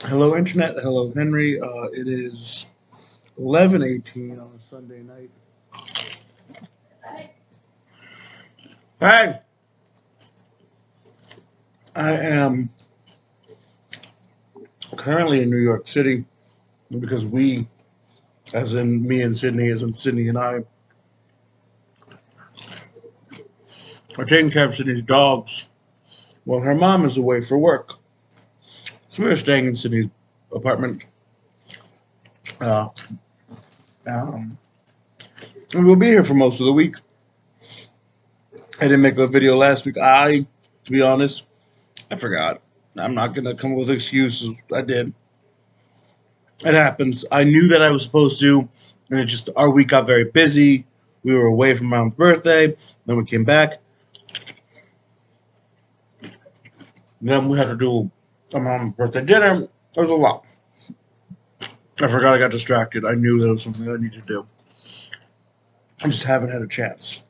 Hello, Internet. Hello, Henry. It is 11:18 on a Sunday night. Hey, I am currently in New York City because we, as in me and Sydney, as in Sydney and I, are taking care of Sydney's dogs while her mom is away for work. So we are staying in Sydney's apartment. Uh, um, and we'll be here for most of the week. I didn't make a video last week. To be honest, I forgot. I'm not going to come up with excuses. I did. It happens. I knew that I was supposed to, and it just our week got very busy. We were away from mom's birthday, then we came back. Then we had to do a mom's birthday dinner. There was a lot. I forgot I got distracted. I knew that it was something I needed to do. I just haven't had a chance.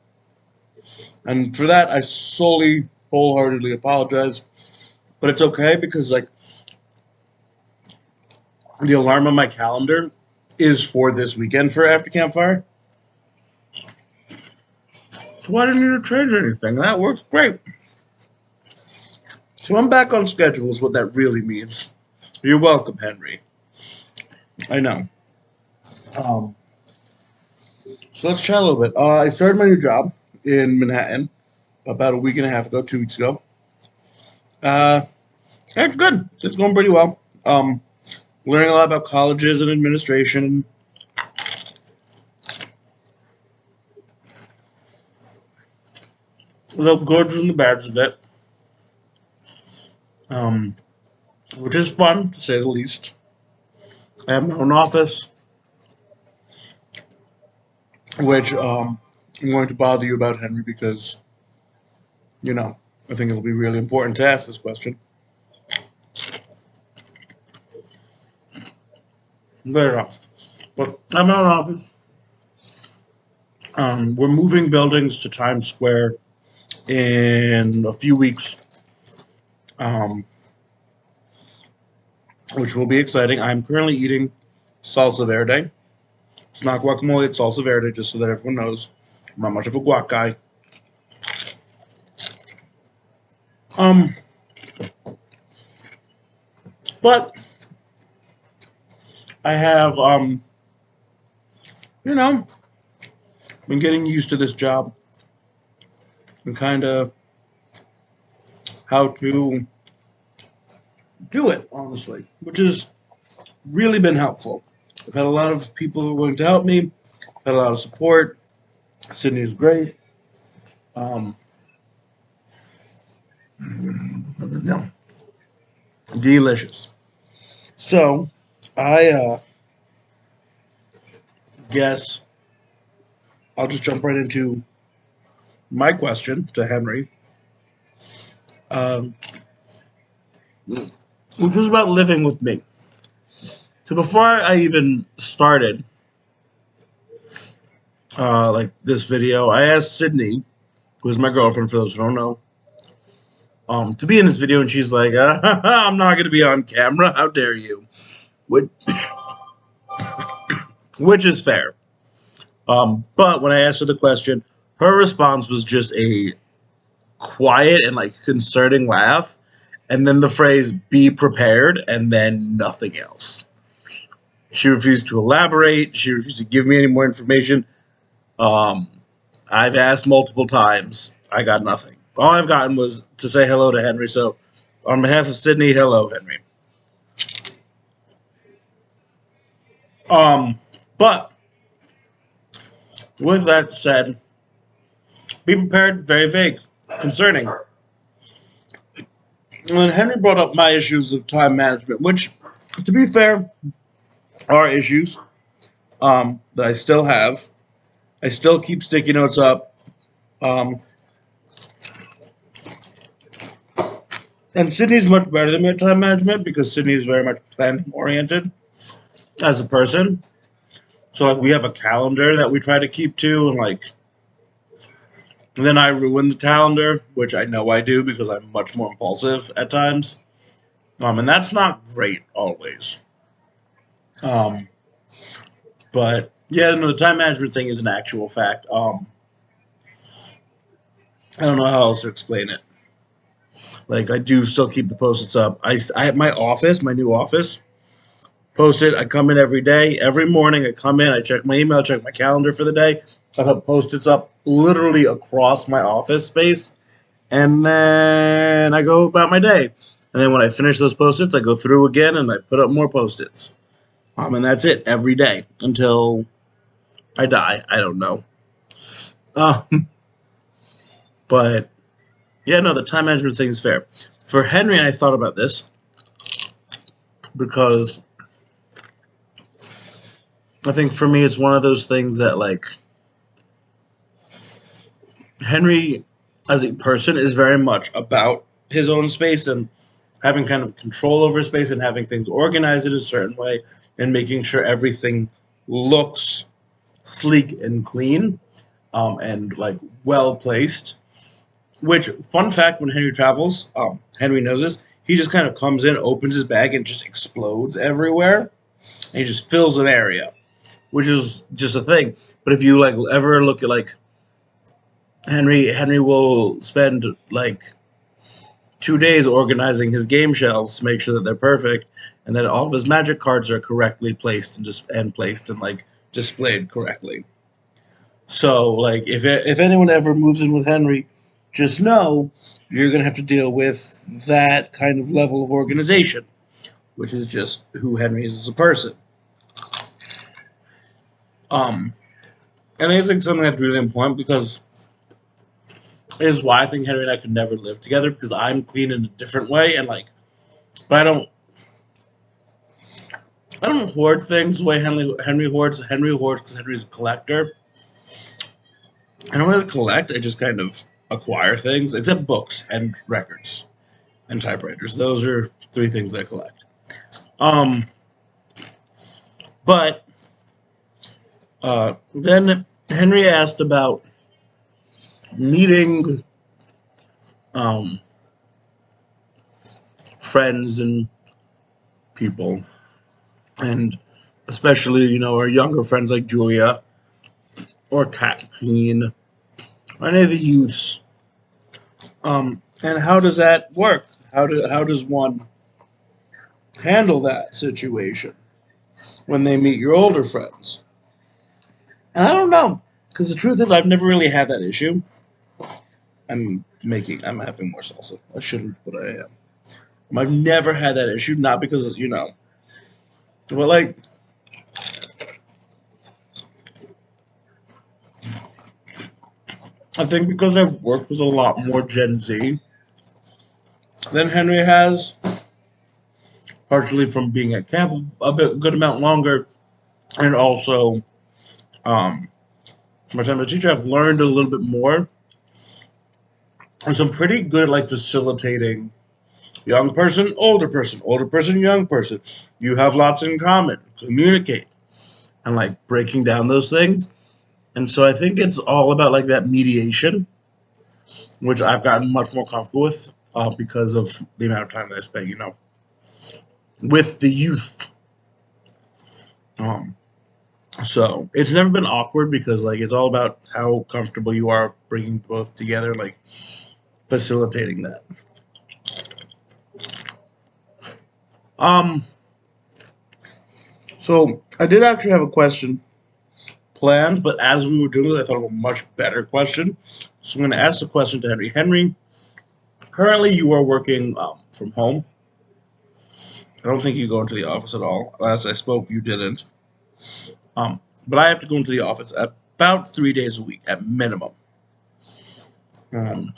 And for that, I solely, wholeheartedly apologize. But it's okay because, like, the alarm on my calendar is for this weekend for After Campfire. So I didn't need to change anything. That works great. So I'm back on schedule is what that really means. You're welcome, Henry. I know. Um, so let's chat a little bit. I started my new job in Manhattan about a week and a half ago, 2 weeks ago. Uh, yeah, good. It's going pretty well. Learning a lot about colleges and administration. The goods and the bads of it. Um, which is fun, to say the least. I have my own office, which I'm going to bother you about, Henry, because, I think it'll be really important to ask this question. There you go. But I have my own office. We're moving buildings to Times Square in a few weeks, um, which will be exciting. I'm currently eating salsa verde. It's not guacamole, it's salsa verde, just so that everyone knows. I'm not much of a guac guy. Um, but I have, you know, been getting used to this job and kind of how to do it, honestly, which has really been helpful. I've had a lot of people who are willing to help me, had a lot of support. Sydney is great. Um, no, delicious. So, I guess I'll just jump right into my question to Henry, um, which was about living with me. So before I even started, like this video, I asked Sydney, who is my girlfriend for those who don't know, to be in this video, and she's like, "I'm not going to be on camera. How dare you?" Which, which is fair. But when I asked her the question, her response was just a quiet and like concerning laugh, and then the phrase "be prepared," and then nothing else. She refused to elaborate. She refused to give me any more information. Um, I've asked multiple times. I got nothing. All I've gotten was to say hello to Henry. So, on behalf of Sydney, hello, Henry. Um, but with that said, be prepared. Very vague, concerning. When Henry brought up my issues of time management, which, to be fair, are issues that I still have. I still keep sticky notes up. Um, and Sydney's much better than me at time management because Sydney is very much planning oriented as a person. So like we have a calendar that we try to keep to, and like then I ruin the calendar, which I know I do because I'm much more impulsive at times. And that's not great always. Um, but yeah, no, the time management thing is an actual fact. I don't know how else to explain it. Like I do still keep the post-its up. I have my office, my new office. Post it. I come in every day. Every morning I come in. I check my email. Check my calendar for the day. I have post-its up literally across my office space, and then I go about my day. And then when I finish those post-its, I go through again and I put up more post-its. And that's it every day until I die. I don't know. Um, but yeah, no, the time management thing is fair. For Henry, and I thought about this because I think for me, it's one of those things that, like, Henry as a person is very much about his own space and having kind of control over space and having things organized in a certain way and making sure everything looks sleek and clean, and like well placed. Which, fun fact, when Henry travels, Henry knows this. He just kind of comes in, opens his bag, and just explodes everywhere. And he just fills an area, which is just a thing. But if you like ever look at like Henry will spend like 2 days organizing his game shelves to make sure that they're perfect, and that all of his magic cards are correctly placed and just and placed and like displayed correctly. So like if anyone ever moves in with Henry, just know you're gonna have to deal with that kind of level of organization, which is just who Henry is as a person. Um, and I think something that's really important because it is why I think Henry and I could never live together because I'm clean in a different way and like, but I don't hoard things the way Henry hoards. Henry hoards because Henry's a collector. I don't really collect. I just kind of acquire things, except books and records and typewriters. Those are three things I collect. Um, but then Henry asked about meeting um, friends and people, and especially our younger friends like Julia or Cat Queen or any of the youths. And how does that work? How does one handle that situation when they meet your older friends? And I don't know, because the truth is, I've never really had that issue. I'm having more salsa. I shouldn't, but I am. I've never had that issue, not because but like I think because I've worked with a lot more Gen Z than Henry has, partially from being at camp good amount longer, and also um, my time as a teacher, I've learned a little bit more. And so I'm pretty good at like facilitating older person, young person. You have lots in common. Communicate and like breaking down those things. And so I think it's all about like that mediation, which I've gotten much more comfortable with because of the amount of time that I spent, with the youth. Um, so it's never been awkward because like it's all about how comfortable you are bringing both together, like facilitating that. Um, so I did actually have a question planned, but as we were doing this, I thought of a much better question. So I'm going to ask the question to Henry. Henry, currently you are working from home. I don't think you go into the office at all. Last I spoke, you didn't. But I have to go into the office about 3 days a week at minimum. Um,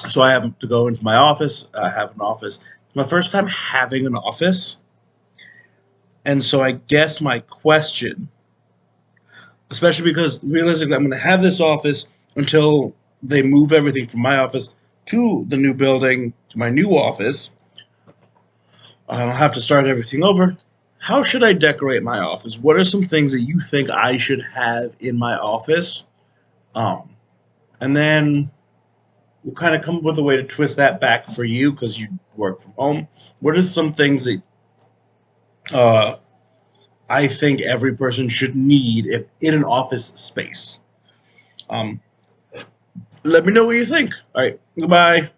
so I have to go into my office. I have an office. It's my first time having an office. And so I guess my question, especially because realistically I'm going to have this office until they move everything from my office to the new building, to my new office. I'll have to start everything over. How should I decorate my office? What are some things that you think I should have in my office? Um, and then we'll kind of come up with a way to twist that back for you because you work from home. What are some things that uh, I think every person should need if in an office space? Um, Let me know what you think. All right, goodbye.